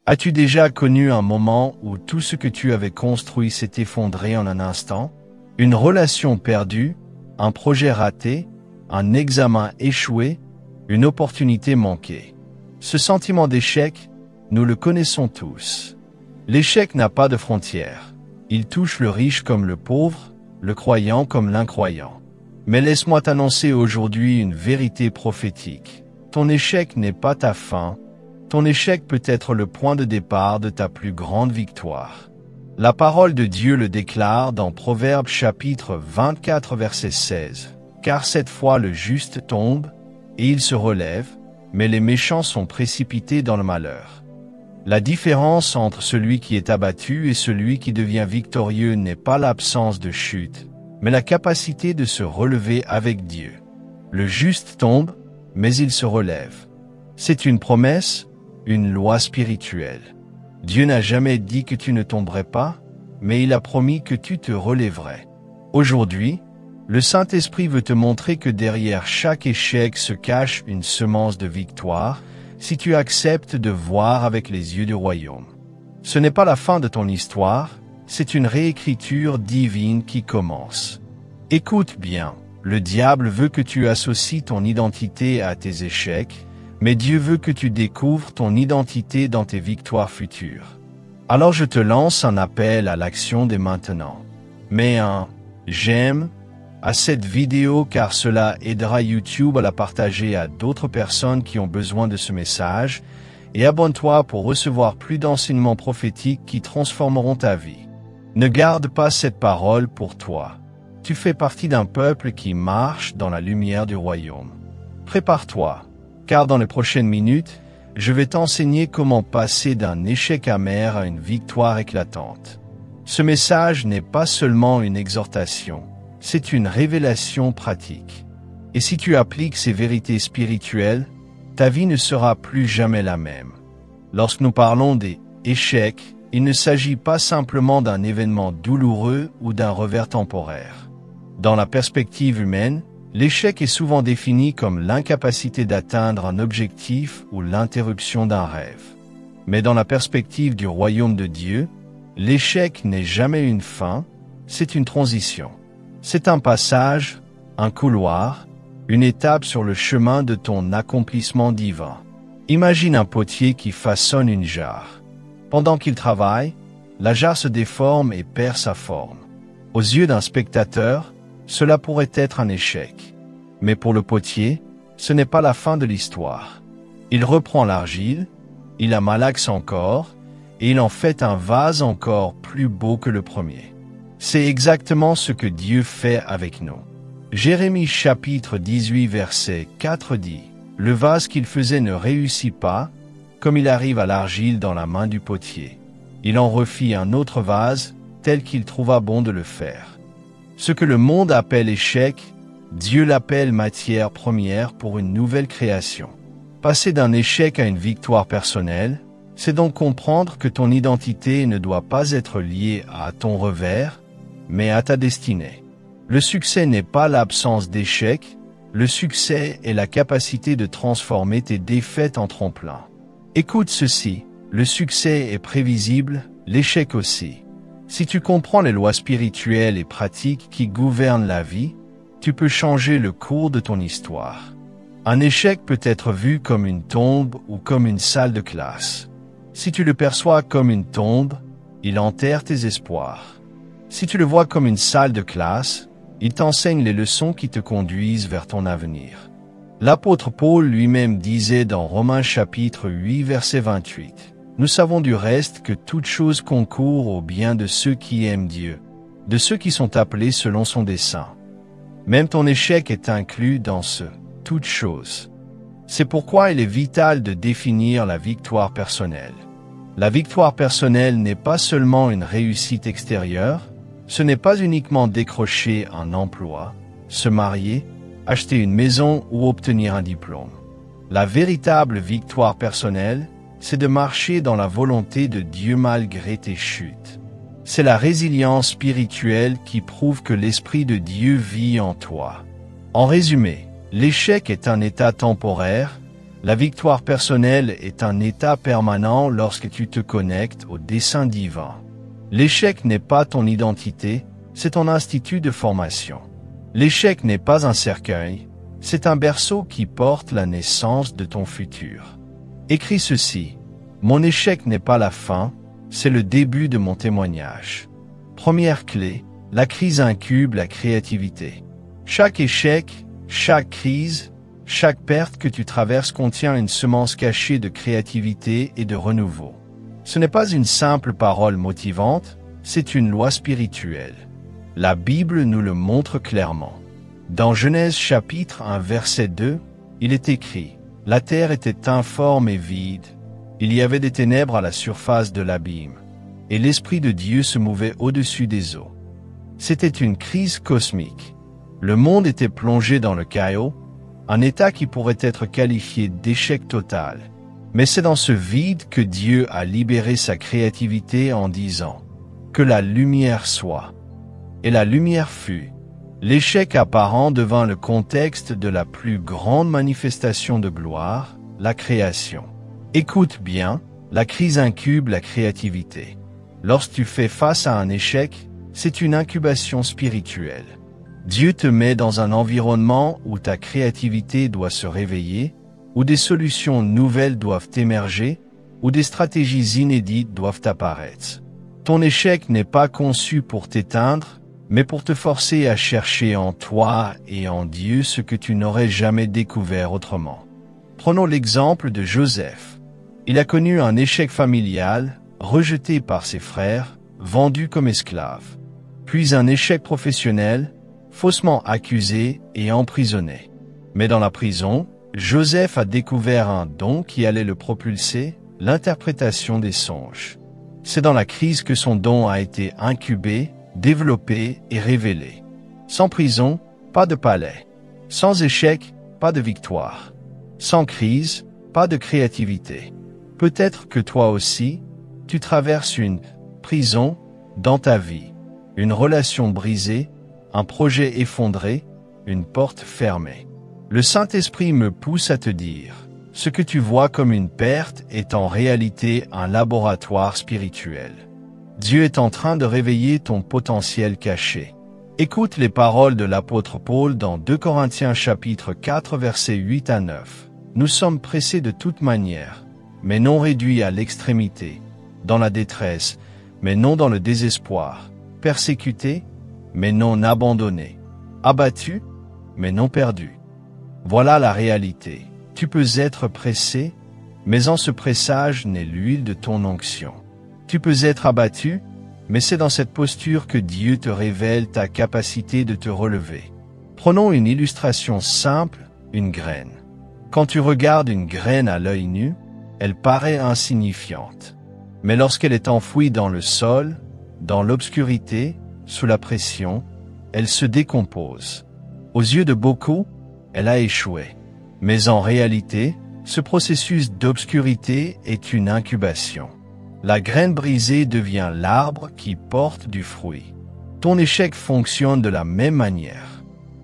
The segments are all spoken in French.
As-tu déjà connu un moment où tout ce que tu avais construit s'est effondré en un instant? Une relation perdue, un projet raté, un examen échoué, une opportunité manquée. Ce sentiment d'échec, nous le connaissons tous. L'échec n'a pas de frontières. Il touche le riche comme le pauvre, le croyant comme l'incroyant. Mais laisse-moi t'annoncer aujourd'hui une vérité prophétique. Ton échec n'est pas ta fin. Ton échec peut être le point de départ de ta plus grande victoire. La parole de Dieu le déclare dans Proverbes chapitre 24 verset 16. Car cette fois le juste tombe, et il se relève, mais les méchants sont précipités dans le malheur. La différence entre celui qui est abattu et celui qui devient victorieux n'est pas l'absence de chute, mais la capacité de se relever avec Dieu. Le juste tombe, mais il se relève. C'est une promesse, une loi spirituelle. Dieu n'a jamais dit que tu ne tomberais pas, mais il a promis que tu te relèverais. Aujourd'hui, le Saint-Esprit veut te montrer que derrière chaque échec se cache une semence de victoire, si tu acceptes de voir avec les yeux du royaume. Ce n'est pas la fin de ton histoire, c'est une réécriture divine qui commence. Écoute bien, le diable veut que tu associes ton identité à tes échecs, mais Dieu veut que tu découvres ton identité dans tes victoires futures. Alors je te lance un appel à l'action dès maintenant. Mets un « j'aime » à cette vidéo car cela aidera YouTube à la partager à d'autres personnes qui ont besoin de ce message, et abonne-toi pour recevoir plus d'enseignements prophétiques qui transformeront ta vie. Ne garde pas cette parole pour toi. Tu fais partie d'un peuple qui marche dans la lumière du royaume. Prépare-toi, car dans les prochaines minutes, je vais t'enseigner comment passer d'un échec amer à une victoire éclatante. Ce message n'est pas seulement une exhortation, c'est une révélation pratique. Et si tu appliques ces vérités spirituelles, ta vie ne sera plus jamais la même. Lorsque nous parlons des échecs, il ne s'agit pas simplement d'un événement douloureux ou d'un revers temporaire. Dans la perspective humaine, l'échec est souvent défini comme l'incapacité d'atteindre un objectif ou l'interruption d'un rêve. Mais dans la perspective du royaume de Dieu, l'échec n'est jamais une fin, c'est une transition. C'est un passage, un couloir, une étape sur le chemin de ton accomplissement divin. Imagine un potier qui façonne une jarre. Pendant qu'il travaille, la jarre se déforme et perd sa forme. Aux yeux d'un spectateur, cela pourrait être un échec. Mais pour le potier, ce n'est pas la fin de l'histoire. Il reprend l'argile, il la malaxe encore, et il en fait un vase encore plus beau que le premier. C'est exactement ce que Dieu fait avec nous. Jérémie chapitre 18 verset 4 dit « Le vase qu'il faisait ne réussit pas, comme il arrive à l'argile dans la main du potier. Il en refit un autre vase, tel qu'il trouva bon de le faire. » Ce que le monde appelle échec, Dieu l'appelle matière première pour une nouvelle création. Passer d'un échec à une victoire personnelle, c'est donc comprendre que ton identité ne doit pas être liée à ton revers, mais à ta destinée. Le succès n'est pas l'absence d'échecs, le succès est la capacité de transformer tes défaites en tremplin. Écoute ceci, le succès est prévisible, l'échec aussi. Si tu comprends les lois spirituelles et pratiques qui gouvernent la vie, tu peux changer le cours de ton histoire. Un échec peut être vu comme une tombe ou comme une salle de classe. Si tu le perçois comme une tombe, il enterre tes espoirs. Si tu le vois comme une salle de classe, il t'enseigne les leçons qui te conduisent vers ton avenir. L'apôtre Paul lui-même disait dans Romains chapitre 8 verset 28, « Nous savons du reste que toute chose concourt au bien de ceux qui aiment Dieu, de ceux qui sont appelés selon son dessein. » Même ton échec est inclus dans ce « toute chose ». C'est pourquoi il est vital de définir la victoire personnelle. La victoire personnelle n'est pas seulement une réussite extérieure, ce n'est pas uniquement décrocher un emploi, se marier, acheter une maison ou obtenir un diplôme. La véritable victoire personnelle, c'est de marcher dans la volonté de Dieu malgré tes chutes. C'est la résilience spirituelle qui prouve que l'Esprit de Dieu vit en toi. En résumé, l'échec est un état temporaire, La victoire personnelle est un état permanent lorsque tu te connectes au dessein divin. L'échec n'est pas ton identité, c'est ton institut de formation. L'échec n'est pas un cercueil, c'est un berceau qui porte la naissance de ton futur. Écris ceci: mon échec n'est pas la fin, c'est le début de mon témoignage. Première clé, la crise incube la créativité. Chaque échec, chaque crise, chaque perte que tu traverses contient une semence cachée de créativité et de renouveau. Ce n'est pas une simple parole motivante, c'est une loi spirituelle. La Bible nous le montre clairement. Dans Genèse chapitre 1 verset 2, il est écrit: « La terre était informe et vide, il y avait des ténèbres à la surface de l'abîme, et l'Esprit de Dieu se mouvait au-dessus des eaux. » C'était une crise cosmique. Le monde était plongé dans le chaos, un état qui pourrait être qualifié d'échec total. Mais c'est dans ce vide que Dieu a libéré sa créativité en disant: « Que la lumière soit. » Et la lumière fut. L'échec apparent devint le contexte de la plus grande manifestation de gloire, la création. Écoute bien, la crise incube la créativité. Lorsque tu fais face à un échec, c'est une incubation spirituelle. Dieu te met dans un environnement où ta créativité doit se réveiller, où des solutions nouvelles doivent émerger, où des stratégies inédites doivent apparaître. Ton échec n'est pas conçu pour t'éteindre, mais pour te forcer à chercher en toi et en Dieu ce que tu n'aurais jamais découvert autrement. Prenons l'exemple de Joseph. Il a connu un échec familial, rejeté par ses frères, vendu comme esclave. Puis un échec professionnel, faussement accusé et emprisonné. Mais dans la prison, Joseph a découvert un don qui allait le propulser, l'interprétation des songes. C'est dans la crise que son don a été incubé, développé et révélé. Sans prison, pas de palais. Sans échec, pas de victoire. Sans crise, pas de créativité. Peut-être que toi aussi, tu traverses une prison dans ta vie, une relation brisée, un projet effondré, une porte fermée. Le Saint-Esprit me pousse à te dire, ce que tu vois comme une perte est en réalité un laboratoire spirituel. Dieu est en train de réveiller ton potentiel caché. Écoute les paroles de l'apôtre Paul dans 2 Corinthiens chapitre 4 versets 8 à 9. Nous sommes pressés de toute manière, mais non réduits à l'extrémité, dans la détresse, mais non dans le désespoir, persécutés, mais non abandonnés, abattus, mais non perdus. Voilà la réalité. Tu peux être pressé, mais en ce pressage naît l'huile de ton onction. Tu peux être abattu, mais c'est dans cette posture que Dieu te révèle ta capacité de te relever. Prenons une illustration simple, une graine. Quand tu regardes une graine à l'œil nu, elle paraît insignifiante. Mais lorsqu'elle est enfouie dans le sol, dans l'obscurité, sous la pression, elle se décompose. Aux yeux de beaucoup, elle a échoué. Mais en réalité, ce processus d'obscurité est une incubation. La graine brisée devient l'arbre qui porte du fruit. Ton échec fonctionne de la même manière.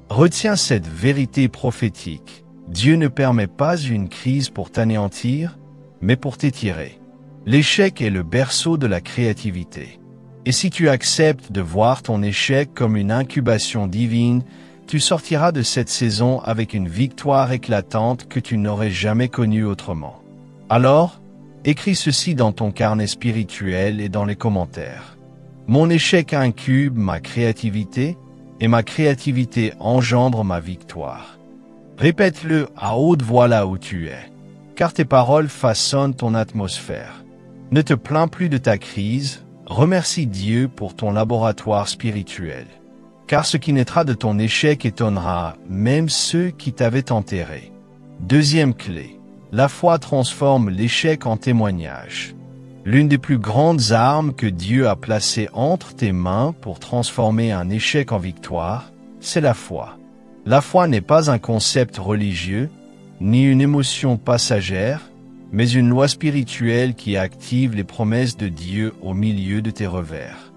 Retiens cette vérité prophétique. Dieu ne permet pas une crise pour t'anéantir, mais pour t'étirer. L'échec est le berceau de la créativité. Et si tu acceptes de voir ton échec comme une incubation divine, tu sortiras de cette saison avec une victoire éclatante que tu n'aurais jamais connue autrement. Alors, écris ceci dans ton carnet spirituel et dans les commentaires. Mon échec incube ma créativité, et ma créativité engendre ma victoire. Répète-le à haute voix là où tu es, car tes paroles façonnent ton atmosphère. Ne te plains plus de ta crise, remercie Dieu pour ton laboratoire spirituel. Car ce qui naîtra de ton échec étonnera même ceux qui t'avaient enterré. Deuxième clé. La foi transforme l'échec en témoignage. L'une des plus grandes armes que Dieu a placées entre tes mains pour transformer un échec en victoire, c'est la foi. La foi n'est pas un concept religieux, ni une émotion passagère, mais une loi spirituelle qui active les promesses de Dieu au milieu de tes revers.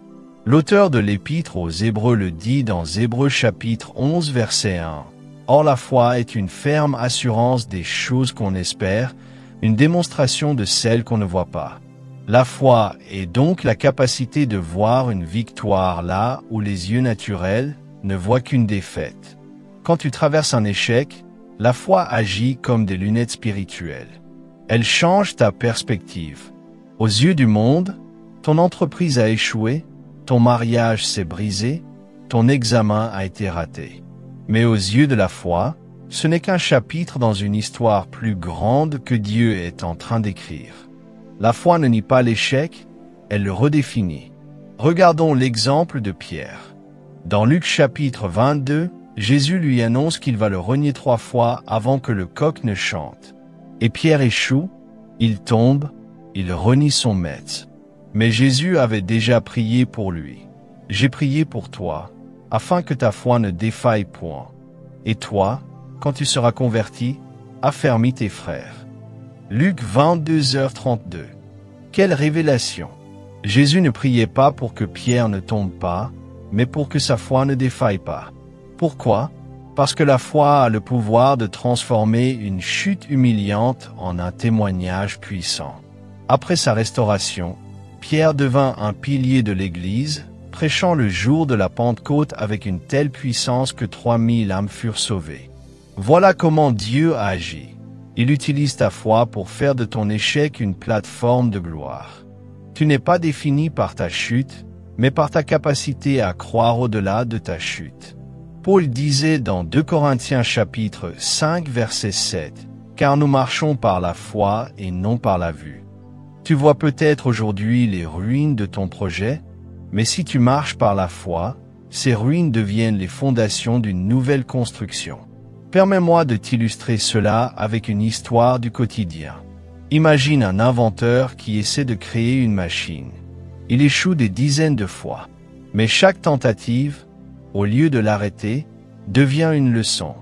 L'auteur de l'Épître aux Hébreux le dit dans Hébreux chapitre 11 verset 1. Or la foi est une ferme assurance des choses qu'on espère, une démonstration de celles qu'on ne voit pas. La foi est donc la capacité de voir une victoire là où les yeux naturels ne voient qu'une défaite. Quand tu traverses un échec, la foi agit comme des lunettes spirituelles. Elle change ta perspective. Aux yeux du monde, ton entreprise a échoué, ton mariage s'est brisé, ton examen a été raté. Mais aux yeux de la foi, ce n'est qu'un chapitre dans une histoire plus grande que Dieu est en train d'écrire. La foi ne nie pas l'échec, elle le redéfinit. Regardons l'exemple de Pierre. Dans Luc chapitre 22, Jésus lui annonce qu'il va le renier 3 fois avant que le coq ne chante. Et Pierre échoue, il tombe, il renie son maître. Mais Jésus avait déjà prié pour lui. « J'ai prié pour toi, afin que ta foi ne défaille point. Et toi, quand tu seras converti, affermis tes frères. » Luc 22h32. Quelle révélation! Jésus ne priait pas pour que Pierre ne tombe pas, mais pour que sa foi ne défaille pas. Pourquoi? Parce que la foi a le pouvoir de transformer une chute humiliante en un témoignage puissant. Après sa restauration, Pierre devint un pilier de l'Église, prêchant le jour de la Pentecôte avec une telle puissance que 3000 âmes furent sauvées. Voilà comment Dieu a agi. Il utilise ta foi pour faire de ton échec une plateforme de gloire. Tu n'es pas défini par ta chute, mais par ta capacité à croire au-delà de ta chute. Paul disait dans 2 Corinthiens chapitre 5 verset 7, « Car nous marchons par la foi et non par la vue. » Tu vois peut-être aujourd'hui les ruines de ton projet, mais si tu marches par la foi, ces ruines deviennent les fondations d'une nouvelle construction. Permets-moi de t'illustrer cela avec une histoire du quotidien. Imagine un inventeur qui essaie de créer une machine. Il échoue des dizaines de fois. Mais chaque tentative, au lieu de l'arrêter, devient une leçon.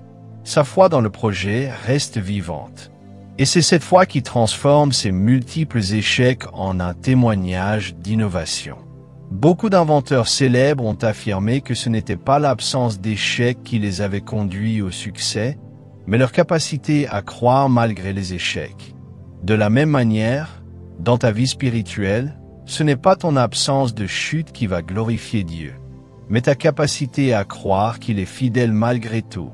Sa foi dans le projet reste vivante. Et c'est cette foi qui transforme ses multiples échecs en un témoignage d'innovation. Beaucoup d'inventeurs célèbres ont affirmé que ce n'était pas l'absence d'échecs qui les avait conduits au succès, mais leur capacité à croire malgré les échecs. De la même manière, dans ta vie spirituelle, ce n'est pas ton absence de chute qui va glorifier Dieu, mais ta capacité à croire qu'il est fidèle malgré tout.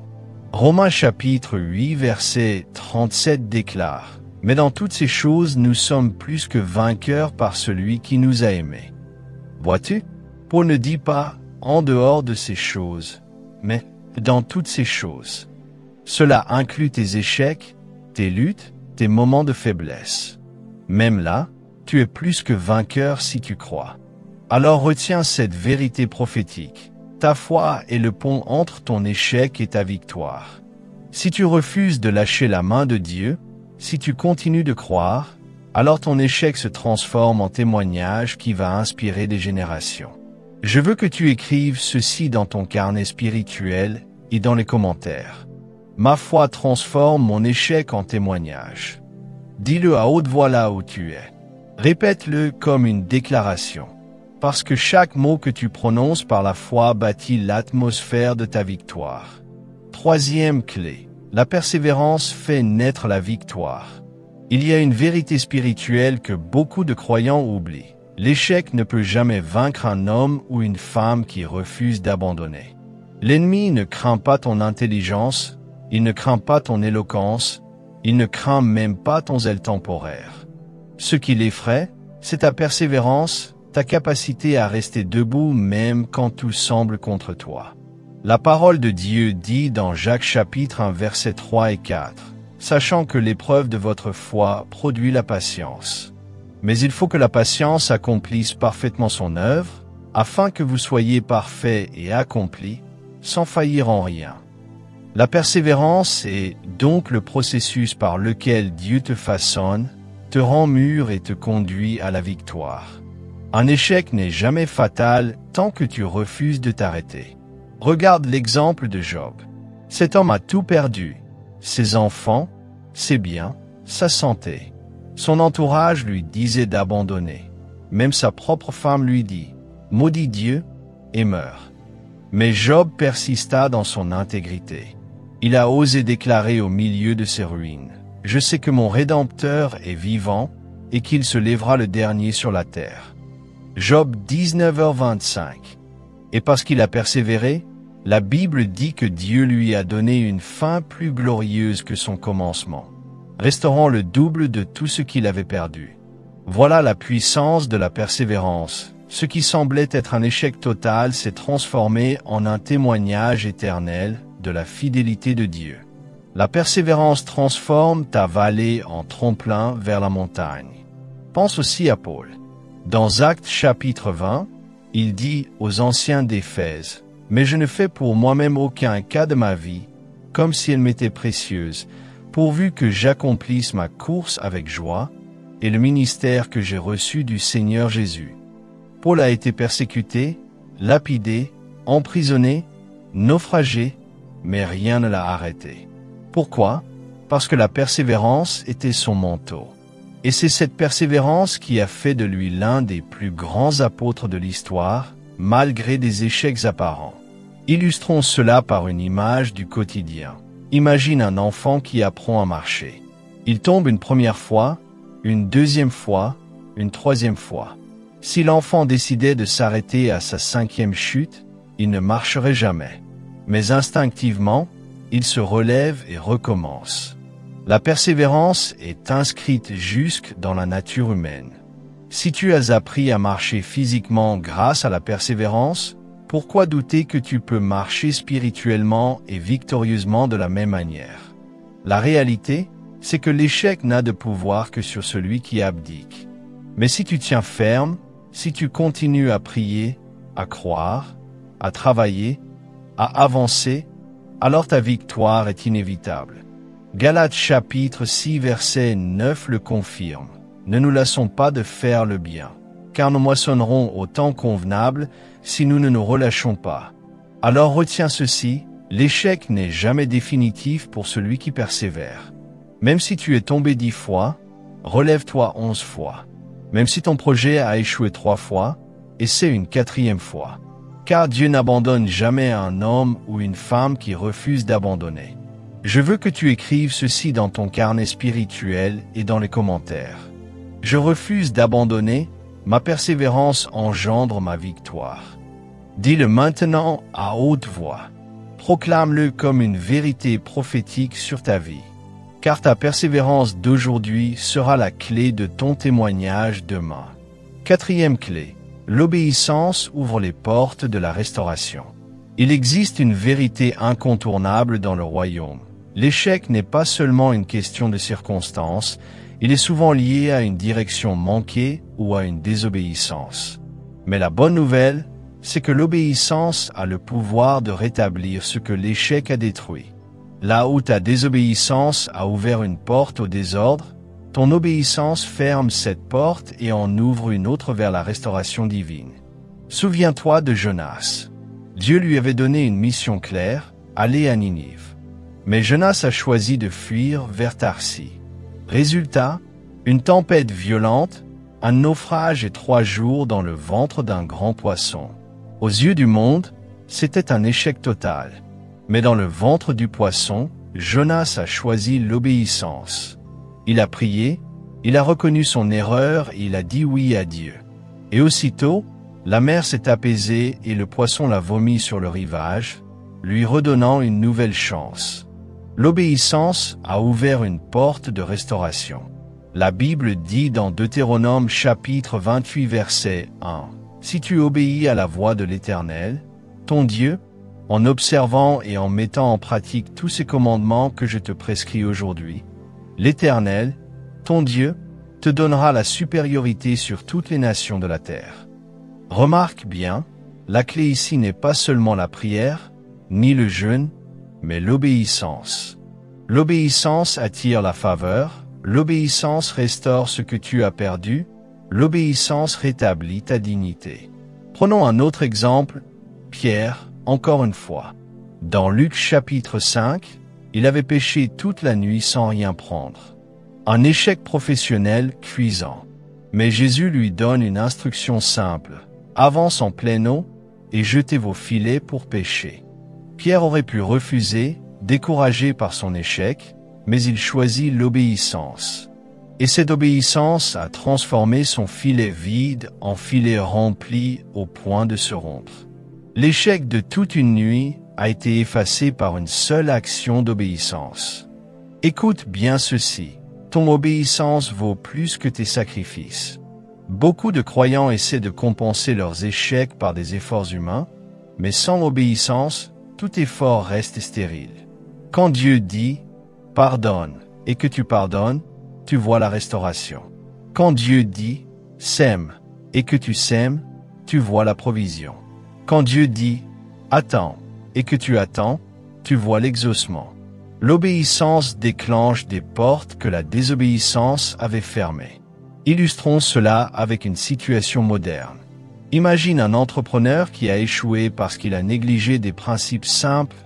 Romains chapitre 8 verset 37 déclare « Mais dans toutes ces choses, nous sommes plus que vainqueurs par celui qui nous a aimés. » Vois-tu? Paul ne dit pas « en dehors de ces choses », mais « dans toutes ces choses ». Cela inclut tes échecs, tes luttes, tes moments de faiblesse. Même là, tu es plus que vainqueur si tu crois. Alors retiens cette vérité prophétique. Ta foi est le pont entre ton échec et ta victoire. Si tu refuses de lâcher la main de Dieu, si tu continues de croire, alors ton échec se transforme en témoignage qui va inspirer des générations. Je veux que tu écrives ceci dans ton carnet spirituel et dans les commentaires. Ma foi transforme mon échec en témoignage. Dis-le à haute voix là où tu es. Répète-le comme une déclaration. Parce que chaque mot que tu prononces par la foi bâtit l'atmosphère de ta victoire. Troisième clé. La persévérance fait naître la victoire. Il y a une vérité spirituelle que beaucoup de croyants oublient. L'échec ne peut jamais vaincre un homme ou une femme qui refuse d'abandonner. L'ennemi ne craint pas ton intelligence, il ne craint pas ton éloquence, il ne craint même pas ton zèle temporaire. Ce qui l'effraie, c'est ta persévérance, ta capacité à rester debout même quand tout semble contre toi. La parole de Dieu dit dans Jacques chapitre 1 versets 3 et 4, « Sachant que l'épreuve de votre foi produit la patience. Mais il faut que la patience accomplisse parfaitement son œuvre, afin que vous soyez parfaits et accomplis, sans faillir en rien. » La persévérance est donc le processus par lequel Dieu te façonne, te rend mûr et te conduit à la victoire. Un échec n'est jamais fatal tant que tu refuses de t'arrêter. Regarde l'exemple de Job. Cet homme a tout perdu. Ses enfants, ses biens, sa santé. Son entourage lui disait d'abandonner. Même sa propre femme lui dit « Maudis Dieu et meurs ». Mais Job persista dans son intégrité. Il a osé déclarer au milieu de ses ruines: « Je sais que mon Rédempteur est vivant et qu'il se lèvera le dernier sur la terre. » Job 19h25. Et parce qu'il a persévéré, la Bible dit que Dieu lui a donné une fin plus glorieuse que son commencement, restaurant le double de tout ce qu'il avait perdu. Voilà la puissance de la persévérance. Ce qui semblait être un échec total s'est transformé en un témoignage éternel de la fidélité de Dieu. La persévérance transforme ta vallée en tremplin vers la montagne. Pense aussi à Paul. Dans Actes chapitre 20, il dit aux anciens d'Éphèse: « Mais je ne fais pour moi-même aucun cas de ma vie, comme si elle m'était précieuse, pourvu que j'accomplisse ma course avec joie et le ministère que j'ai reçu du Seigneur Jésus. » Paul a été persécuté, lapidé, emprisonné, naufragé, mais rien ne l'a arrêté. Pourquoi? Parce que la persévérance était son manteau. Et c'est cette persévérance qui a fait de lui l'un des plus grands apôtres de l'histoire, malgré des échecs apparents. Illustrons cela par une image du quotidien. Imagine un enfant qui apprend à marcher. Il tombe une première fois, une deuxième fois, une troisième fois. Si l'enfant décidait de s'arrêter à sa 5e chute, il ne marcherait jamais. Mais instinctivement, il se relève et recommence. La persévérance est inscrite jusque dans la nature humaine. Si tu as appris à marcher physiquement grâce à la persévérance, pourquoi douter que tu peux marcher spirituellement et victorieusement de la même manière? La réalité, c'est que l'échec n'a de pouvoir que sur celui qui abdique. Mais si tu tiens ferme, si tu continues à prier, à croire, à travailler, à avancer, alors ta victoire est inévitable. Galates chapitre 6 verset 9 le confirme. Ne nous lassons pas de faire le bien, car nous moissonnerons au temps convenable si nous ne nous relâchons pas. Alors retiens ceci, l'échec n'est jamais définitif pour celui qui persévère. Même si tu es tombé 10 fois, relève-toi 11 fois. Même si ton projet a échoué 3 fois, essaie une 4e fois. Car Dieu n'abandonne jamais un homme ou une femme qui refuse d'abandonner. Je veux que tu écrives ceci dans ton carnet spirituel et dans les commentaires. Je refuse d'abandonner, ma persévérance engendre ma victoire. Dis-le maintenant à haute voix. Proclame-le comme une vérité prophétique sur ta vie. Car ta persévérance d'aujourd'hui sera la clé de ton témoignage demain. 4e clé. L'obéissance ouvre les portes de la restauration. Il existe une vérité incontournable dans le royaume. L'échec n'est pas seulement une question de circonstances, il est souvent lié à une direction manquée ou à une désobéissance. Mais la bonne nouvelle, c'est que l'obéissance a le pouvoir de rétablir ce que l'échec a détruit. Là où ta désobéissance a ouvert une porte au désordre, ton obéissance ferme cette porte et en ouvre une autre vers la restauration divine. Souviens-toi de Jonas. Dieu lui avait donné une mission claire, aller à Ninive. Mais Jonas a choisi de fuir vers Tarsis. Résultat, une tempête violente, un naufrage et 3 jours dans le ventre d'un grand poisson. Aux yeux du monde, c'était un échec total. Mais dans le ventre du poisson, Jonas a choisi l'obéissance. Il a prié, il a reconnu son erreur et il a dit oui à Dieu. Et aussitôt, la mer s'est apaisée et le poisson l'a vomi sur le rivage, lui redonnant une nouvelle chance. L'obéissance a ouvert une porte de restauration. La Bible dit dans Deutéronome chapitre 28 verset 1, « Si tu obéis à la voix de l'Éternel, ton Dieu, en observant et en mettant en pratique tous ces commandements que je te prescris aujourd'hui, l'Éternel, ton Dieu, te donnera la supériorité sur toutes les nations de la terre. » Remarque bien, la clé ici n'est pas seulement la prière, ni le jeûne, mais l'obéissance. L'obéissance attire la faveur, l'obéissance restaure ce que tu as perdu, l'obéissance rétablit ta dignité. Prenons un autre exemple, Pierre, encore une fois. Dans Luc chapitre 5, il avait péché toute la nuit sans rien prendre. Un échec professionnel cuisant. Mais Jésus lui donne une instruction simple. Avance en pleine eau et jetez vos filets pour pêcher. Pierre aurait pu refuser, découragé par son échec, mais il choisit l'obéissance. Et cette obéissance a transformé son filet vide en filet rempli au point de se rompre. L'échec de toute une nuit a été effacé par une seule action d'obéissance. Écoute bien ceci, ton obéissance vaut plus que tes sacrifices. Beaucoup de croyants essaient de compenser leurs échecs par des efforts humains, mais sans obéissance, tout effort reste stérile. Quand Dieu dit « pardonne » et que tu pardonnes, tu vois la restauration. Quand Dieu dit « sème » et que tu sèmes, tu vois la provision. Quand Dieu dit « attends » et que tu attends, tu vois l'exaucement. L'obéissance déclenche des portes que la désobéissance avait fermées. Illustrons cela avec une situation moderne. Imagine un entrepreneur qui a échoué parce qu'il a négligé des principes simples,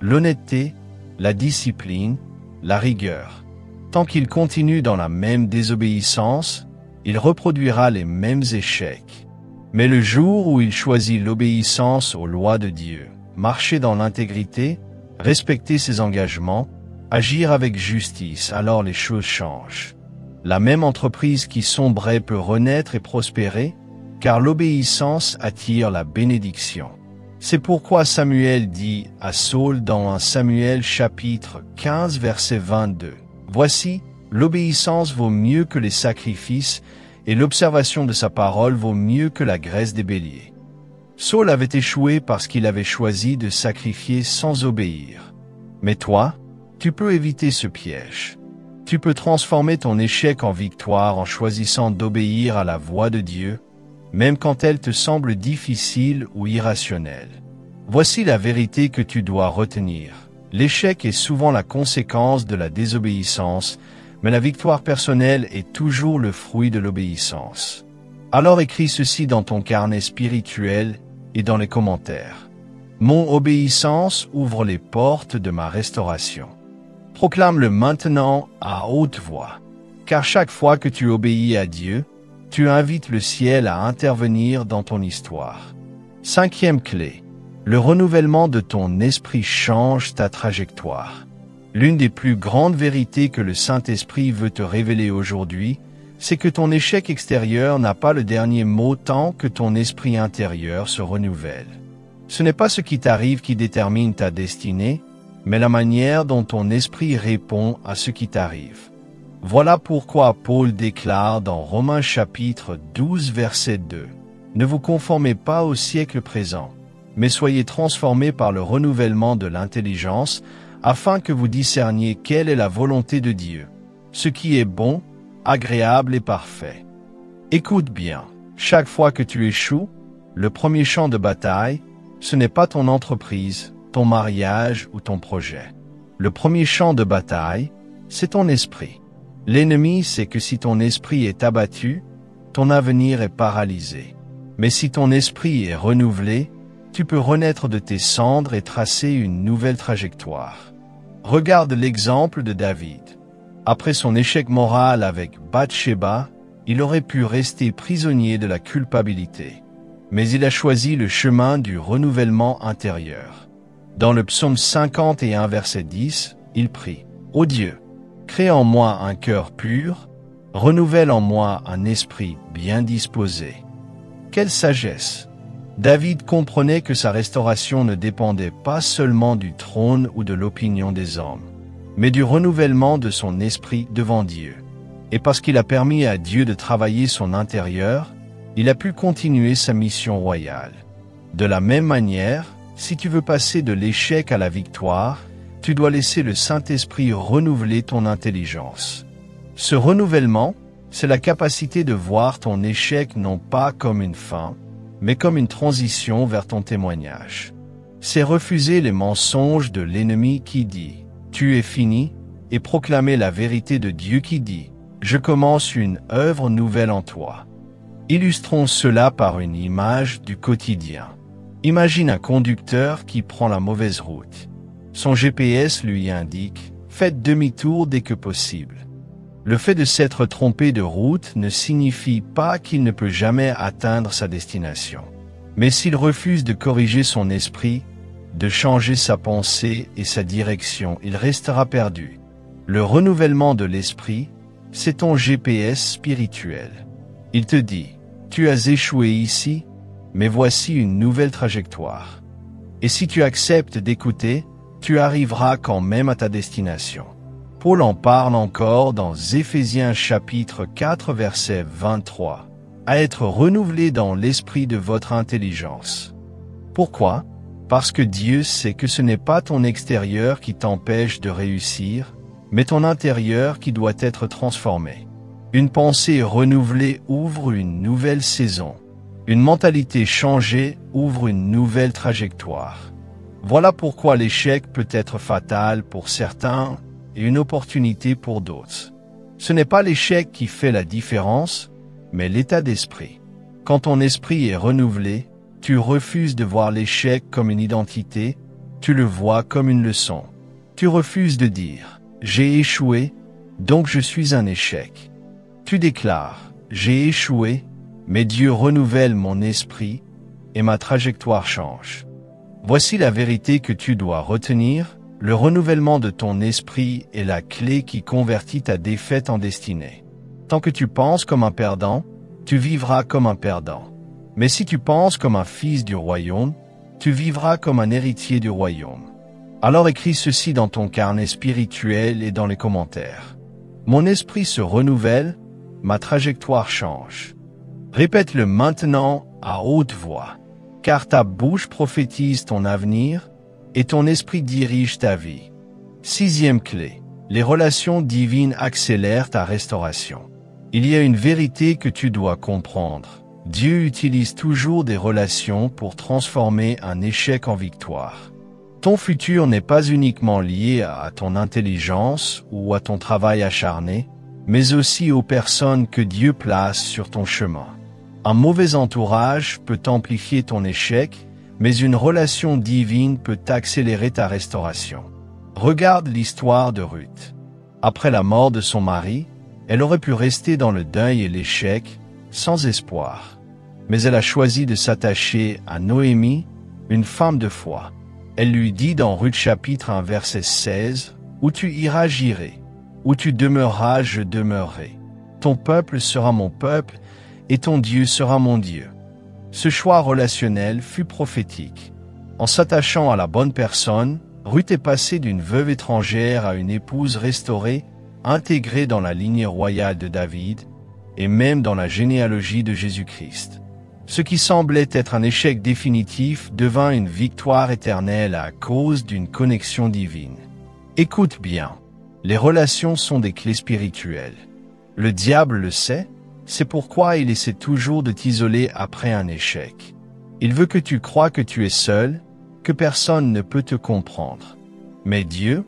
l'honnêteté, la discipline, la rigueur. Tant qu'il continue dans la même désobéissance, il reproduira les mêmes échecs. Mais le jour où il choisit l'obéissance aux lois de Dieu, marcher dans l'intégrité, respecter ses engagements, agir avec justice, alors les choses changent. La même entreprise qui sombrait peut renaître et prospérer, car l'obéissance attire la bénédiction. C'est pourquoi Samuel dit à Saul dans 1 Samuel chapitre 15 verset 22, « Voici, l'obéissance vaut mieux que les sacrifices, et l'observation de sa parole vaut mieux que la graisse des béliers. » Saul avait échoué parce qu'il avait choisi de sacrifier sans obéir. Mais toi, tu peux éviter ce piège. Tu peux transformer ton échec en victoire en choisissant d'obéir à la voix de Dieu, même quand elle te semble difficile ou irrationnelle. Voici la vérité que tu dois retenir. L'échec est souvent la conséquence de la désobéissance, mais la victoire personnelle est toujours le fruit de l'obéissance. Alors écris ceci dans ton carnet spirituel et dans les commentaires. Mon obéissance ouvre les portes de ma restauration. Proclame-le maintenant à haute voix, car chaque fois que tu obéis à Dieu, tu invites le ciel à intervenir dans ton histoire. 5e clé. Le renouvellement de ton esprit change ta trajectoire. L'une des plus grandes vérités que le Saint-Esprit veut te révéler aujourd'hui, c'est que ton échec extérieur n'a pas le dernier mot tant que ton esprit intérieur se renouvelle. Ce n'est pas ce qui t'arrive qui détermine ta destinée, mais la manière dont ton esprit répond à ce qui t'arrive. Voilà pourquoi Paul déclare dans Romains chapitre 12 verset 2, « Ne vous conformez pas au siècle présent, mais soyez transformés par le renouvellement de l'intelligence, afin que vous discerniez quelle est la volonté de Dieu, ce qui est bon, agréable et parfait. » Écoute bien, chaque fois que tu échoues, le premier champ de bataille, ce n'est pas ton entreprise, ton mariage ou ton projet. Le premier champ de bataille, c'est ton esprit. L'ennemi sait que si ton esprit est abattu, ton avenir est paralysé. Mais si ton esprit est renouvelé, tu peux renaître de tes cendres et tracer une nouvelle trajectoire. Regarde l'exemple de David. Après son échec moral avec Bathsheba, il aurait pu rester prisonnier de la culpabilité. Mais il a choisi le chemin du renouvellement intérieur. Dans le psaume 51 verset 10, il prie « Ô Dieu, crée en moi un cœur pur, renouvelle en moi un esprit bien disposé. » Quelle sagesse! David comprenait que sa restauration ne dépendait pas seulement du trône ou de l'opinion des hommes, mais du renouvellement de son esprit devant Dieu. Et parce qu'il a permis à Dieu de travailler son intérieur, il a pu continuer sa mission royale. De la même manière, si tu veux passer de l'échec à la victoire, tu dois laisser le Saint-Esprit renouveler ton intelligence. Ce renouvellement, c'est la capacité de voir ton échec non pas comme une fin, mais comme une transition vers ton témoignage. C'est refuser les mensonges de l'ennemi qui dit « Tu es fini » et proclamer la vérité de Dieu qui dit « Je commence une œuvre nouvelle en toi ». Illustrons cela par une image du quotidien. Imagine un conducteur qui prend la mauvaise route. Son GPS lui indique « Faites demi-tour dès que possible ». Le fait de s'être trompé de route ne signifie pas qu'il ne peut jamais atteindre sa destination. Mais s'il refuse de corriger son esprit, de changer sa pensée et sa direction, il restera perdu. Le renouvellement de l'esprit, c'est ton GPS spirituel. Il te dit, tu as échoué ici, mais voici une nouvelle trajectoire. Et si tu acceptes d'écouter, tu arriveras quand même à ta destination. Paul en parle encore dans Éphésiens chapitre 4 verset 23. À être renouvelé dans l'esprit de votre intelligence. Pourquoi? Parce que Dieu sait que ce n'est pas ton extérieur qui t'empêche de réussir, mais ton intérieur qui doit être transformé. Une pensée renouvelée ouvre une nouvelle saison. Une mentalité changée ouvre une nouvelle trajectoire. Voilà pourquoi l'échec peut être fatal pour certains et une opportunité pour d'autres. Ce n'est pas l'échec qui fait la différence, mais l'état d'esprit. Quand ton esprit est renouvelé, tu refuses de voir l'échec comme une identité, tu le vois comme une leçon. Tu refuses de dire « j'ai échoué, donc je suis un échec ». Tu déclares « j'ai échoué, mais Dieu renouvelle mon esprit et ma trajectoire change ». Voici la vérité que tu dois retenir, le renouvellement de ton esprit est la clé qui convertit ta défaite en destinée. Tant que tu penses comme un perdant, tu vivras comme un perdant. Mais si tu penses comme un fils du royaume, tu vivras comme un héritier du royaume. Alors écris ceci dans ton carnet spirituel et dans les commentaires. Mon esprit se renouvelle, ma trajectoire change. Répète-le maintenant à haute voix, car ta bouche prophétise ton avenir et ton esprit dirige ta vie. 6e clé, les relations divines accélèrent ta restauration. Il y a une vérité que tu dois comprendre. Dieu utilise toujours des relations pour transformer un échec en victoire. Ton futur n'est pas uniquement lié à ton intelligence ou à ton travail acharné, mais aussi aux personnes que Dieu place sur ton chemin. Un mauvais entourage peut amplifier ton échec, mais une relation divine peut accélérer ta restauration. Regarde l'histoire de Ruth. Après la mort de son mari, elle aurait pu rester dans le deuil et l'échec, sans espoir. Mais elle a choisi de s'attacher à Noémie, une femme de foi. Elle lui dit dans Ruth chapitre 1 verset 16, « Où tu iras, j'irai. Où tu demeureras, je demeurerai. Ton peuple sera mon peuple, et ton Dieu sera mon Dieu. » Ce choix relationnel fut prophétique. En s'attachant à la bonne personne, Ruth est passée d'une veuve étrangère à une épouse restaurée, intégrée dans la lignée royale de David, et même dans la généalogie de Jésus-Christ. Ce qui semblait être un échec définitif devint une victoire éternelle à cause d'une connexion divine. Écoute bien, les relations sont des clés spirituelles. Le diable le sait, c'est pourquoi il essaie toujours de t'isoler après un échec. Il veut que tu crois que tu es seul, que personne ne peut te comprendre. Mais Dieu,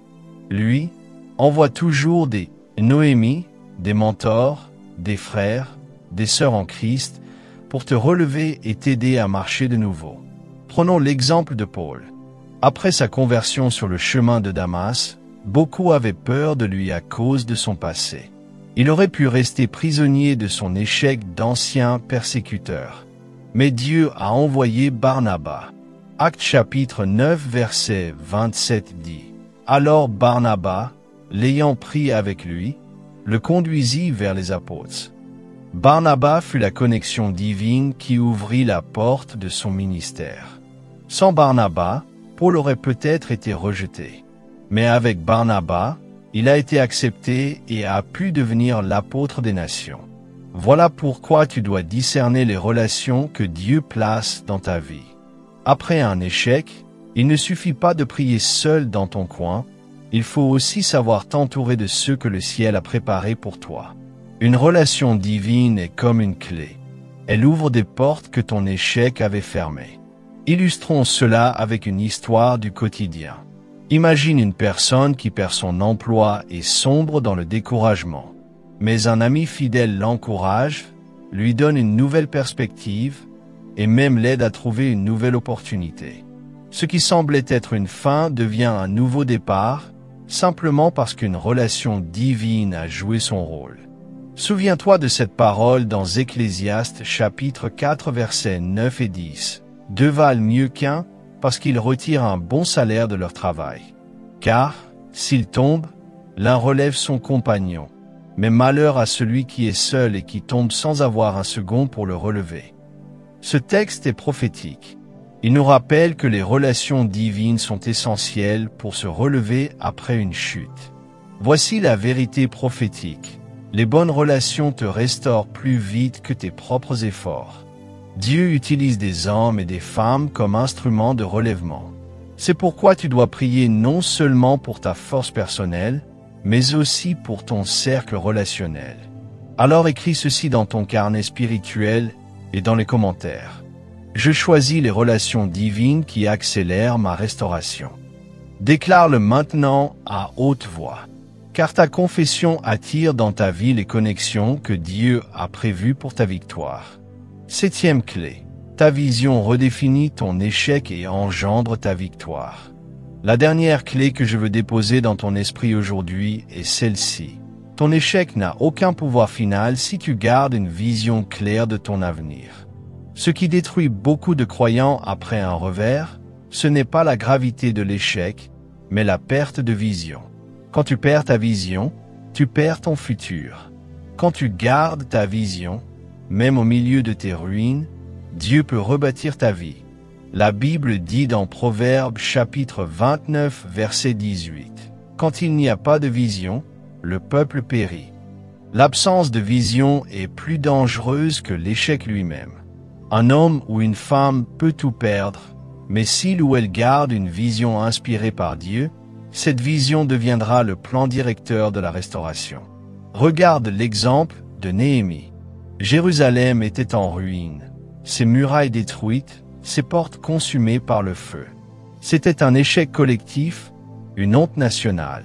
lui, envoie toujours des Noémies, des mentors, des frères, des sœurs en Christ, pour te relever et t'aider à marcher de nouveau. Prenons l'exemple de Paul. Après sa conversion sur le chemin de Damas, beaucoup avaient peur de lui à cause de son passé. Il aurait pu rester prisonnier de son échec d'ancien persécuteur. Mais Dieu a envoyé Barnabas. Actes chapitre 9 verset 27 dit « Alors Barnabas, l'ayant pris avec lui, le conduisit vers les apôtres. » Barnabas fut la connexion divine qui ouvrit la porte de son ministère. Sans Barnabas, Paul aurait peut-être été rejeté. Mais avec Barnabas, il a été accepté et a pu devenir l'apôtre des nations. Voilà pourquoi tu dois discerner les relations que Dieu place dans ta vie. Après un échec, il ne suffit pas de prier seul dans ton coin, il faut aussi savoir t'entourer de ceux que le ciel a préparés pour toi. Une relation divine est comme une clé. Elle ouvre des portes que ton échec avait fermées. Illustrons cela avec une histoire du quotidien. Imagine une personne qui perd son emploi et sombre dans le découragement. Mais un ami fidèle l'encourage, lui donne une nouvelle perspective et même l'aide à trouver une nouvelle opportunité. Ce qui semblait être une fin devient un nouveau départ, simplement parce qu'une relation divine a joué son rôle. Souviens-toi de cette parole dans Ecclésiaste chapitre 4 versets 9 et 10. « Deux valent mieux qu'un, parce qu'ils retirent un bon salaire de leur travail. Car, s'il tombe, l'un relève son compagnon. Mais malheur à celui qui est seul et qui tombe sans avoir un second pour le relever. Ce texte est prophétique. Il nous rappelle que les relations divines sont essentielles pour se relever après une chute. Voici la vérité prophétique. Les bonnes relations te restaurent plus vite que tes propres efforts. Dieu utilise des hommes et des femmes comme instruments de relèvement. C'est pourquoi tu dois prier non seulement pour ta force personnelle, mais aussi pour ton cercle relationnel. Alors écris ceci dans ton carnet spirituel et dans les commentaires. Je choisis les relations divines qui accélèrent ma restauration. Déclare-le maintenant à haute voix, car ta confession attire dans ta vie les connexions que Dieu a prévues pour ta victoire. 7e clé. Ta vision redéfinit ton échec et engendre ta victoire. La dernière clé que je veux déposer dans ton esprit aujourd'hui est celle-ci. Ton échec n'a aucun pouvoir final si tu gardes une vision claire de ton avenir. Ce qui détruit beaucoup de croyants après un revers, ce n'est pas la gravité de l'échec, mais la perte de vision. Quand tu perds ta vision, tu perds ton futur. Quand tu gardes ta vision, même au milieu de tes ruines, Dieu peut rebâtir ta vie. La Bible dit dans Proverbes chapitre 29 verset 18, « Quand il n'y a pas de vision, le peuple périt. » L'absence de vision est plus dangereuse que l'échec lui-même. Un homme ou une femme peut tout perdre, mais s'il ou elle garde une vision inspirée par Dieu, cette vision deviendra le plan directeur de la restauration. Regarde l'exemple de Néhémie. Jérusalem était en ruine, ses murailles détruites, ses portes consumées par le feu. C'était un échec collectif, une honte nationale.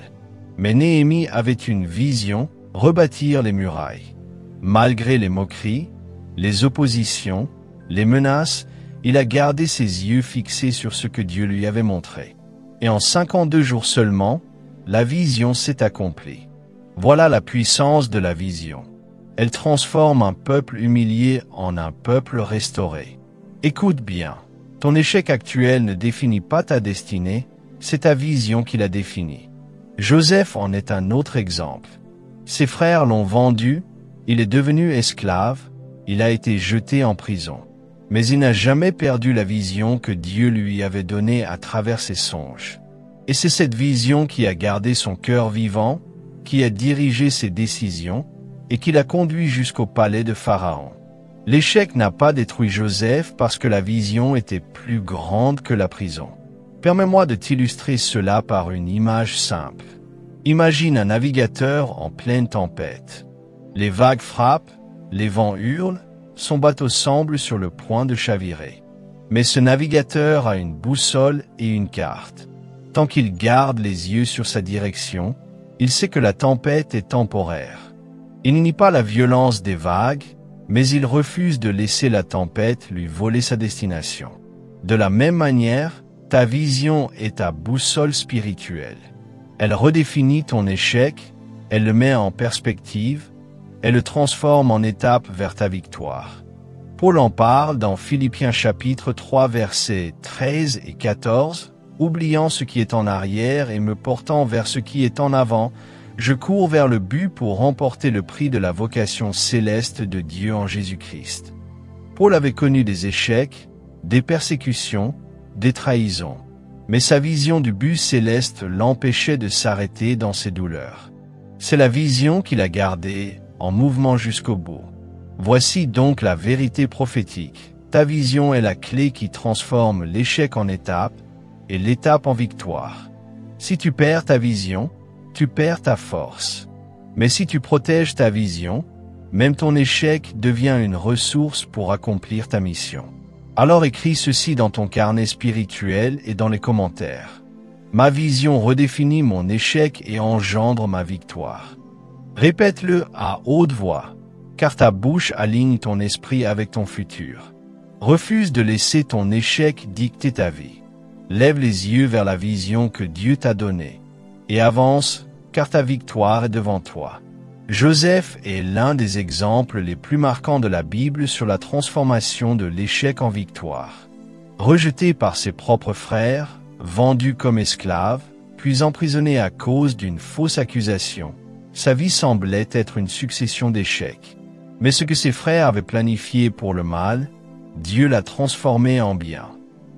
Mais Néhémie avait une vision, rebâtir les murailles. Malgré les moqueries, les oppositions, les menaces, il a gardé ses yeux fixés sur ce que Dieu lui avait montré. Et en 52 jours seulement, la vision s'est accomplie. Voilà la puissance de la vision. Elle transforme un peuple humilié en un peuple restauré. Écoute bien, ton échec actuel ne définit pas ta destinée, c'est ta vision qui la définit. Joseph en est un autre exemple. Ses frères l'ont vendu, il est devenu esclave, il a été jeté en prison. Mais il n'a jamais perdu la vision que Dieu lui avait donnée à travers ses songes. Et c'est cette vision qui a gardé son cœur vivant, qui a dirigé ses décisions, et qui l'a conduit jusqu'au palais de Pharaon. L'échec n'a pas détruit Joseph parce que la vision était plus grande que la prison. Permets-moi de t'illustrer cela par une image simple. Imagine un navigateur en pleine tempête. Les vagues frappent, les vents hurlent, son bateau semble sur le point de chavirer. Mais ce navigateur a une boussole et une carte. Tant qu'il garde les yeux sur sa direction, il sait que la tempête est temporaire. Il nie pas la violence des vagues, mais il refuse de laisser la tempête lui voler sa destination. De la même manière, ta vision est ta boussole spirituelle. Elle redéfinit ton échec, elle le met en perspective, elle le transforme en étape vers ta victoire. Paul en parle dans Philippiens chapitre 3 versets 13 et 14, « Oubliant ce qui est en arrière et me portant vers ce qui est en avant, je cours vers le but pour remporter le prix de la vocation céleste de Dieu en Jésus-Christ. » Paul avait connu des échecs, des persécutions, des trahisons. Mais sa vision du but céleste l'empêchait de s'arrêter dans ses douleurs. C'est la vision qu'il a gardée, en mouvement jusqu'au bout. Voici donc la vérité prophétique. Ta vision est la clé qui transforme l'échec en étape et l'étape en victoire. Si tu perds ta vision, tu perds ta force. Mais si tu protèges ta vision, même ton échec devient une ressource pour accomplir ta mission. Alors écris ceci dans ton carnet spirituel et dans les commentaires. Ma vision redéfinit mon échec et engendre ma victoire. Répète-le à haute voix, car ta bouche aligne ton esprit avec ton futur. Refuse de laisser ton échec dicter ta vie. Lève les yeux vers la vision que Dieu t'a donnée et avance, car ta victoire est devant toi. Joseph est l'un des exemples les plus marquants de la Bible sur la transformation de l'échec en victoire. Rejeté par ses propres frères, vendu comme esclave, puis emprisonné à cause d'une fausse accusation, sa vie semblait être une succession d'échecs. Mais ce que ses frères avaient planifié pour le mal, Dieu l'a transformé en bien.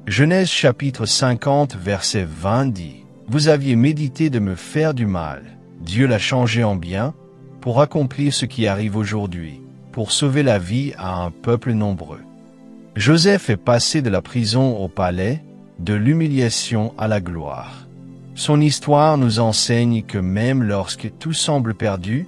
Genèse chapitre 50 verset 20 dit « Vous aviez médité de me faire du mal. Dieu l'a changé en bien pour accomplir ce qui arrive aujourd'hui, pour sauver la vie à un peuple nombreux. » Joseph est passé de la prison au palais, de l'humiliation à la gloire. Son histoire nous enseigne que même lorsque tout semble perdu,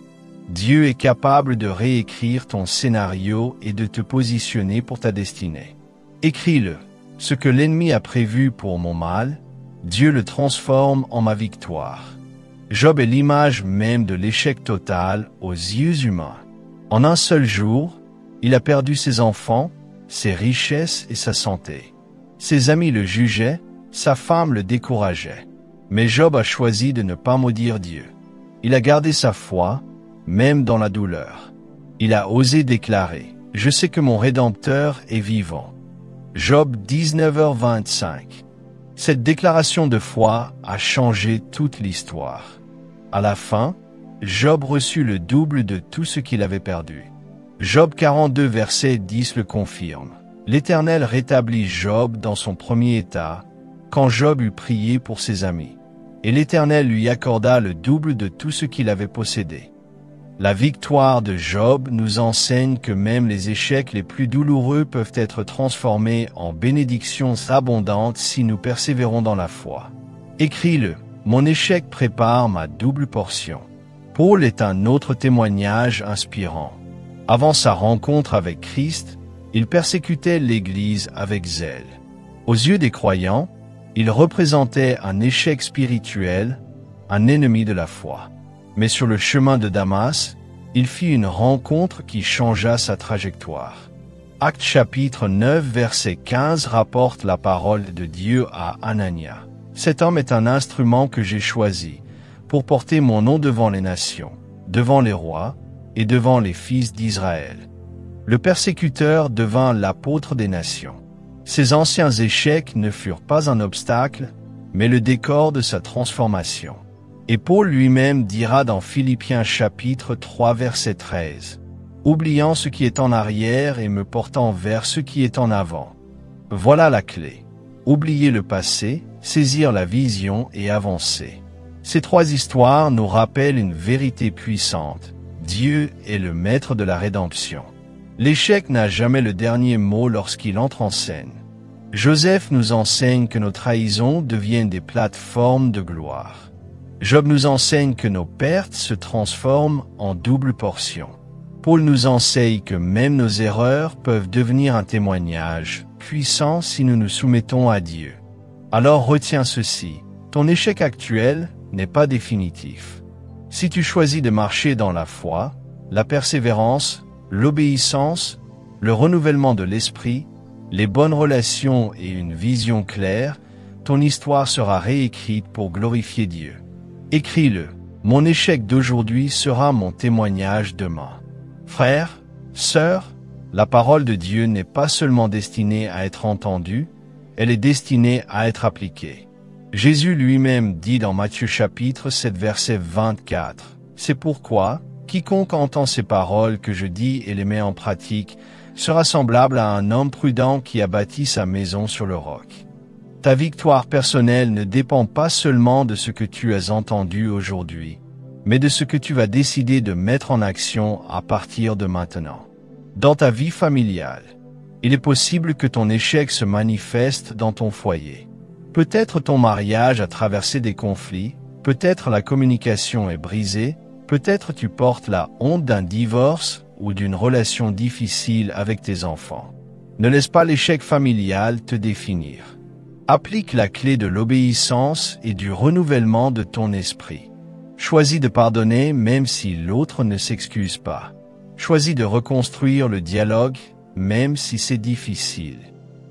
Dieu est capable de réécrire ton scénario et de te positionner pour ta destinée. Écris-le. Ce que l'ennemi a prévu pour mon mal, Dieu le transforme en ma victoire. Job est l'image même de l'échec total aux yeux humains. En un seul jour, il a perdu ses enfants, ses richesses et sa santé. Ses amis le jugeaient, sa femme le décourageait. Mais Job a choisi de ne pas maudire Dieu. Il a gardé sa foi, même dans la douleur. Il a osé déclarer « Je sais que mon Rédempteur est vivant ». Job 19h25. Cette déclaration de foi a changé toute l'histoire. À la fin, Job reçut le double de tout ce qu'il avait perdu. Job 42 verset 10 le confirme. L'Éternel rétablit Job dans son premier état, quand Job eut prié pour ses amis. Et l'Éternel lui accorda le double de tout ce qu'il avait possédé. La victoire de Job nous enseigne que même les échecs les plus douloureux peuvent être transformés en bénédictions abondantes si nous persévérons dans la foi. Écris-le, mon échec prépare ma double portion. Paul est un autre témoignage inspirant. Avant sa rencontre avec Christ, il persécutait l'Église avec zèle. Aux yeux des croyants, il représentait un échec spirituel, un ennemi de la foi. Mais sur le chemin de Damas, il fit une rencontre qui changea sa trajectoire. Actes chapitre 9 verset 15 rapporte la parole de Dieu à Anania. Cet homme est un instrument que j'ai choisi pour porter mon nom devant les nations, devant les rois et devant les fils d'Israël. Le persécuteur devint l'apôtre des nations. Ses anciens échecs ne furent pas un obstacle, mais le décor de sa transformation. Et Paul lui-même dira dans Philippiens chapitre 3 verset 13, « Oubliant ce qui est en arrière et me portant vers ce qui est en avant. » Voilà la clé. Oublier le passé, saisir la vision et avancer. Ces trois histoires nous rappellent une vérité puissante. Dieu est le maître de la rédemption. L'échec n'a jamais le dernier mot lorsqu'il entre en scène. Joseph nous enseigne que nos trahisons deviennent des plateformes de gloire. Job nous enseigne que nos pertes se transforment en double portion. Paul nous enseigne que même nos erreurs peuvent devenir un témoignage puissant si nous nous soumettons à Dieu. Alors retiens ceci, ton échec actuel n'est pas définitif. Si tu choisis de marcher dans la foi, la persévérance, l'obéissance, le renouvellement de l'esprit, les bonnes relations et une vision claire, ton histoire sera réécrite pour glorifier Dieu. Écris-le, mon échec d'aujourd'hui sera mon témoignage demain. Frères, sœurs, la parole de Dieu n'est pas seulement destinée à être entendue, elle est destinée à être appliquée. Jésus lui-même dit dans Matthieu chapitre 7 verset 24, « C'est pourquoi, quiconque entend ces paroles que je dis et les met en pratique, sera semblable à un homme prudent qui a bâti sa maison sur le roc. » Ta victoire personnelle ne dépend pas seulement de ce que tu as entendu aujourd'hui, mais de ce que tu vas décider de mettre en action à partir de maintenant. Dans ta vie familiale, il est possible que ton échec se manifeste dans ton foyer. Peut-être ton mariage a traversé des conflits, peut-être la communication est brisée, peut-être tu portes la honte d'un divorce ou d'une relation difficile avec tes enfants. Ne laisse pas l'échec familial te définir. Applique la clé de l'obéissance et du renouvellement de ton esprit. Choisis de pardonner même si l'autre ne s'excuse pas. Choisis de reconstruire le dialogue même si c'est difficile.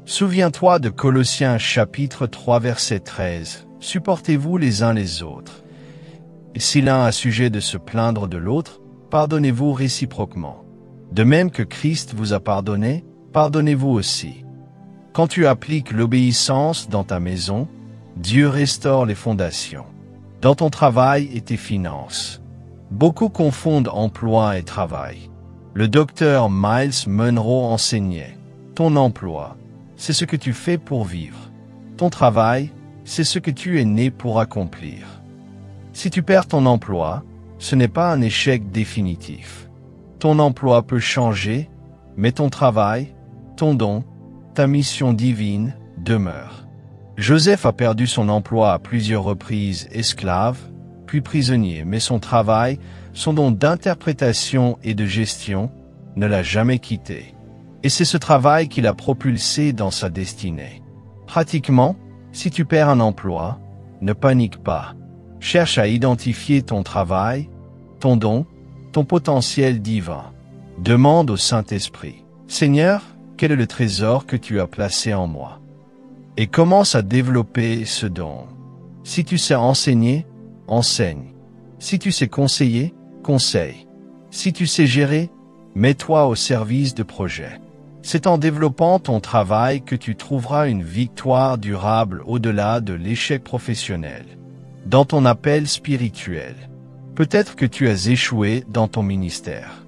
Souviens-toi de Colossiens chapitre 3 verset 13. Supportez-vous les uns les autres. Et si l'un a sujet de se plaindre de l'autre, pardonnez-vous réciproquement. De même que Christ vous a pardonné, pardonnez-vous aussi. Quand tu appliques l'obéissance dans ta maison, Dieu restaure les fondations. Dans ton travail et tes finances. Beaucoup confondent emploi et travail. Le docteur Miles Monroe enseignait « Ton emploi, c'est ce que tu fais pour vivre. Ton travail, c'est ce que tu es né pour accomplir. » Si tu perds ton emploi, ce n'est pas un échec définitif. Ton emploi peut changer, mais ton travail, ton don, ta mission divine demeure. Joseph a perdu son emploi à plusieurs reprises esclave, puis prisonnier, mais son travail, son don d'interprétation et de gestion, ne l'a jamais quitté. Et c'est ce travail qui l'a propulsé dans sa destinée. Pratiquement, si tu perds un emploi, ne panique pas. Cherche à identifier ton travail, ton don, ton potentiel divin. Demande au Saint-Esprit, « Seigneur, quel est le trésor que tu as placé en moi ?» Et commence à développer ce don. Si tu sais enseigner, enseigne. Si tu sais conseiller, conseille. Si tu sais gérer, mets-toi au service de projets. C'est en développant ton travail que tu trouveras une victoire durable au-delà de l'échec professionnel. Dans ton appel spirituel, peut-être que tu as échoué dans ton ministère.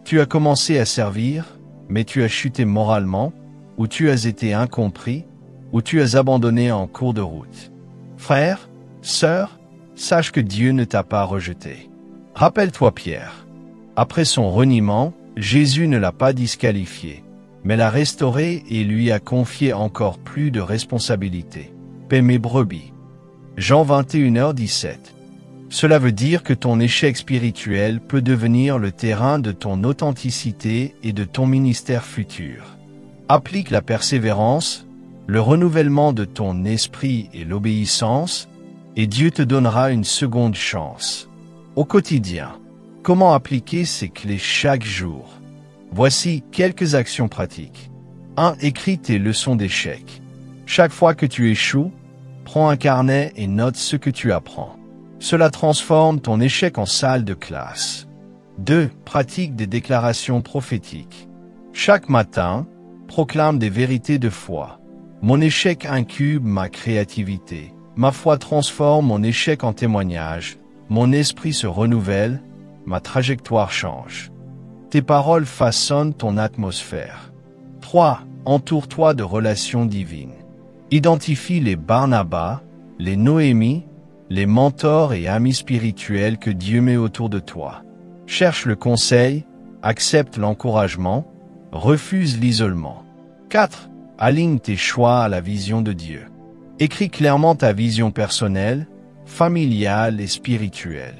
Tu as commencé à servir, mais tu as chuté moralement, ou tu as été incompris, ou tu as abandonné en cours de route. Frère, sœur, sache que Dieu ne t'a pas rejeté. Rappelle-toi Pierre. Après son reniement, Jésus ne l'a pas disqualifié, mais l'a restauré et lui a confié encore plus de responsabilités. Paie mes brebis. Jean 21h17. Cela veut dire que ton échec spirituel peut devenir le terrain de ton authenticité et de ton ministère futur. Applique la persévérance, le renouvellement de ton esprit et l'obéissance, et Dieu te donnera une seconde chance. Au quotidien, comment appliquer ces clés chaque jour? Voici quelques actions pratiques. 1. Écris tes leçons d'échec. Chaque fois que tu échoues, prends un carnet et note ce que tu apprends. Cela transforme ton échec en salle de classe. 2. Pratique des déclarations prophétiques. Chaque matin, proclame des vérités de foi. Mon échec incube ma créativité. Ma foi transforme mon échec en témoignage. Mon esprit se renouvelle, ma trajectoire change. Tes paroles façonnent ton atmosphère. 3. Entoure-toi de relations divines. Identifie les Barnabas, les Noémie, les mentors et amis spirituels que Dieu met autour de toi. Cherche le conseil, accepte l'encouragement, refuse l'isolement. 4. Aligne tes choix à la vision de Dieu. Écris clairement ta vision personnelle, familiale et spirituelle.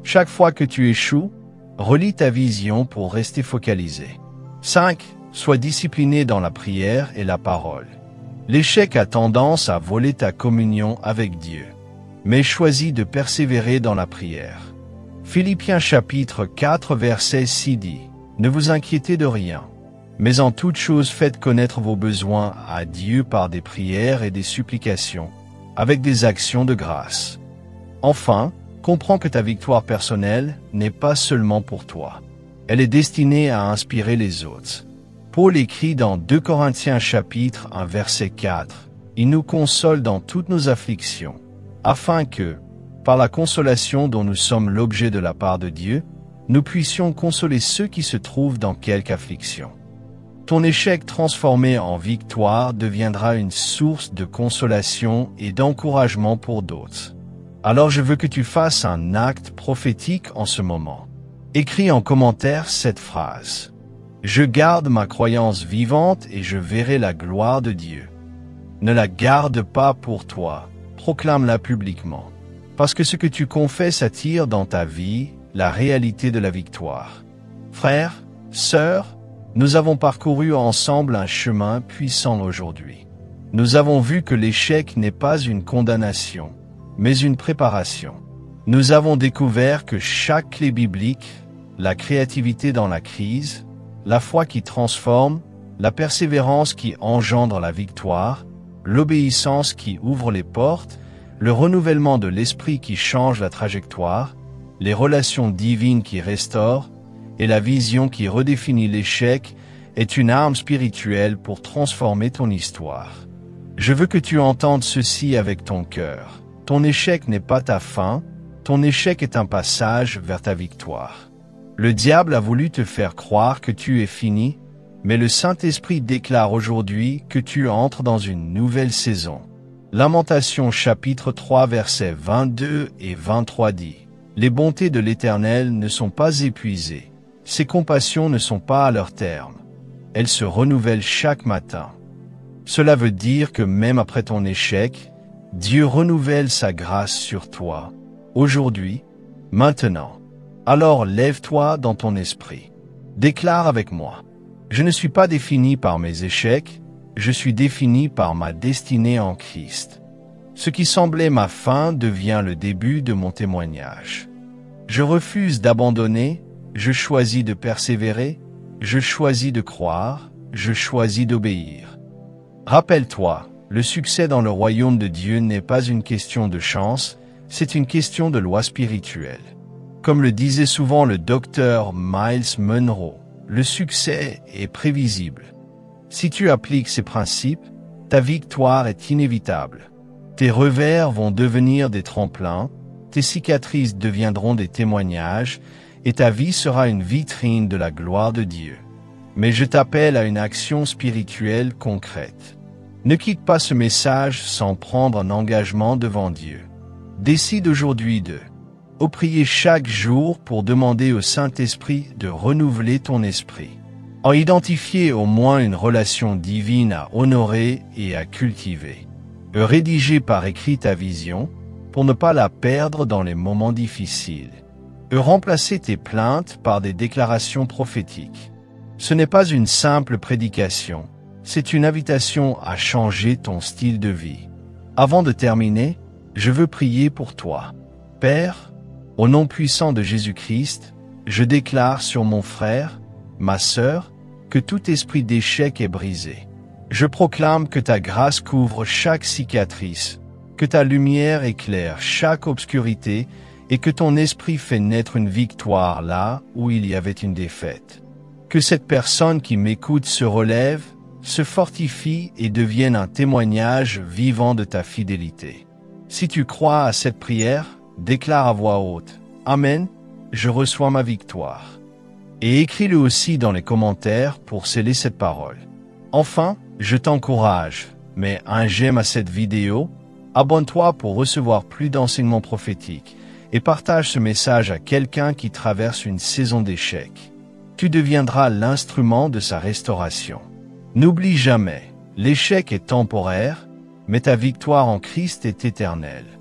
Chaque fois que tu échoues, relis ta vision pour rester focalisé. 5. Sois discipliné dans la prière et la parole. L'échec a tendance à voler ta communion avec Dieu. Mais choisis de persévérer dans la prière. Philippiens chapitre 4 verset 6 dit « Ne vous inquiétez de rien, mais en toute chose faites connaître vos besoins à Dieu par des prières et des supplications, avec des actions de grâce. Enfin, comprends que ta victoire personnelle n'est pas seulement pour toi. Elle est destinée à inspirer les autres. » Paul écrit dans 2 Corinthiens chapitre 1 verset 4 « Il nous console dans toutes nos afflictions, afin que, par la consolation dont nous sommes l'objet de la part de Dieu, nous puissions consoler ceux qui se trouvent dans quelque affliction. » Ton échec transformé en victoire deviendra une source de consolation et d'encouragement pour d'autres. Alors je veux que tu fasses un acte prophétique en ce moment. Écris en commentaire cette phrase. Je garde ma croyance vivante et je verrai la gloire de Dieu. Ne la garde pas pour toi, proclame-la publiquement. Parce que ce que tu confesses attire dans ta vie la réalité de la victoire. Frères, sœurs, nous avons parcouru ensemble un chemin puissant aujourd'hui. Nous avons vu que l'échec n'est pas une condamnation, mais une préparation. Nous avons découvert que chaque clé biblique, la créativité dans la crise, la foi qui transforme, la persévérance qui engendre la victoire, l'obéissance qui ouvre les portes, le renouvellement de l'esprit qui change la trajectoire, les relations divines qui restaurent, et la vision qui redéfinit l'échec est une arme spirituelle pour transformer ton histoire. Je veux que tu entendes ceci avec ton cœur. Ton échec n'est pas ta fin, ton échec est un passage vers ta victoire. Le diable a voulu te faire croire que tu es fini, mais le Saint-Esprit déclare aujourd'hui que tu entres dans une nouvelle saison. Lamentation chapitre 3 versets 22 et 23 dit « Les bontés de l'Éternel ne sont pas épuisées, ses compassions ne sont pas à leur terme. Elles se renouvellent chaque matin. » Cela veut dire que même après ton échec, Dieu renouvelle sa grâce sur toi, aujourd'hui, maintenant. Alors lève-toi dans ton esprit. Déclare avec moi. Je ne suis pas défini par mes échecs, je suis défini par ma destinée en Christ. Ce qui semblait ma fin devient le début de mon témoignage. Je refuse d'abandonner, je choisis de persévérer, je choisis de croire, je choisis d'obéir. Rappelle-toi, le succès dans le royaume de Dieu n'est pas une question de chance, c'est une question de loi spirituelle. Comme le disait souvent le docteur Miles Monroe, le succès est prévisible. Si tu appliques ces principes, ta victoire est inévitable. Tes revers vont devenir des tremplins, tes cicatrices deviendront des témoignages, et ta vie sera une vitrine de la gloire de Dieu. Mais je t'appelle à une action spirituelle concrète. Ne quitte pas ce message sans prendre un engagement devant Dieu. Décide aujourd'hui de prier chaque jour pour demander au Saint-Esprit de renouveler ton esprit. En identifier au moins une relation divine à honorer et à cultiver. Rédiger par écrit ta vision pour ne pas la perdre dans les moments difficiles. Remplacer tes plaintes par des déclarations prophétiques. Ce n'est pas une simple prédication, c'est une invitation à changer ton style de vie. Avant de terminer, je veux prier pour toi. Père, au nom puissant de Jésus-Christ, je déclare sur mon frère, ma sœur, que tout esprit d'échec est brisé. Je proclame que ta grâce couvre chaque cicatrice, que ta lumière éclaire chaque obscurité et que ton esprit fait naître une victoire là où il y avait une défaite. Que cette personne qui m'écoute se relève, se fortifie et devienne un témoignage vivant de ta fidélité. Si tu crois à cette prière, déclare à voix haute « Amen, je reçois ma victoire ». Et écris-le aussi dans les commentaires pour sceller cette parole. Enfin, je t'encourage, mets un j'aime à cette vidéo, abonne-toi pour recevoir plus d'enseignements prophétiques et partage ce message à quelqu'un qui traverse une saison d'échecs. Tu deviendras l'instrument de sa restauration. N'oublie jamais, l'échec est temporaire, mais ta victoire en Christ est éternelle.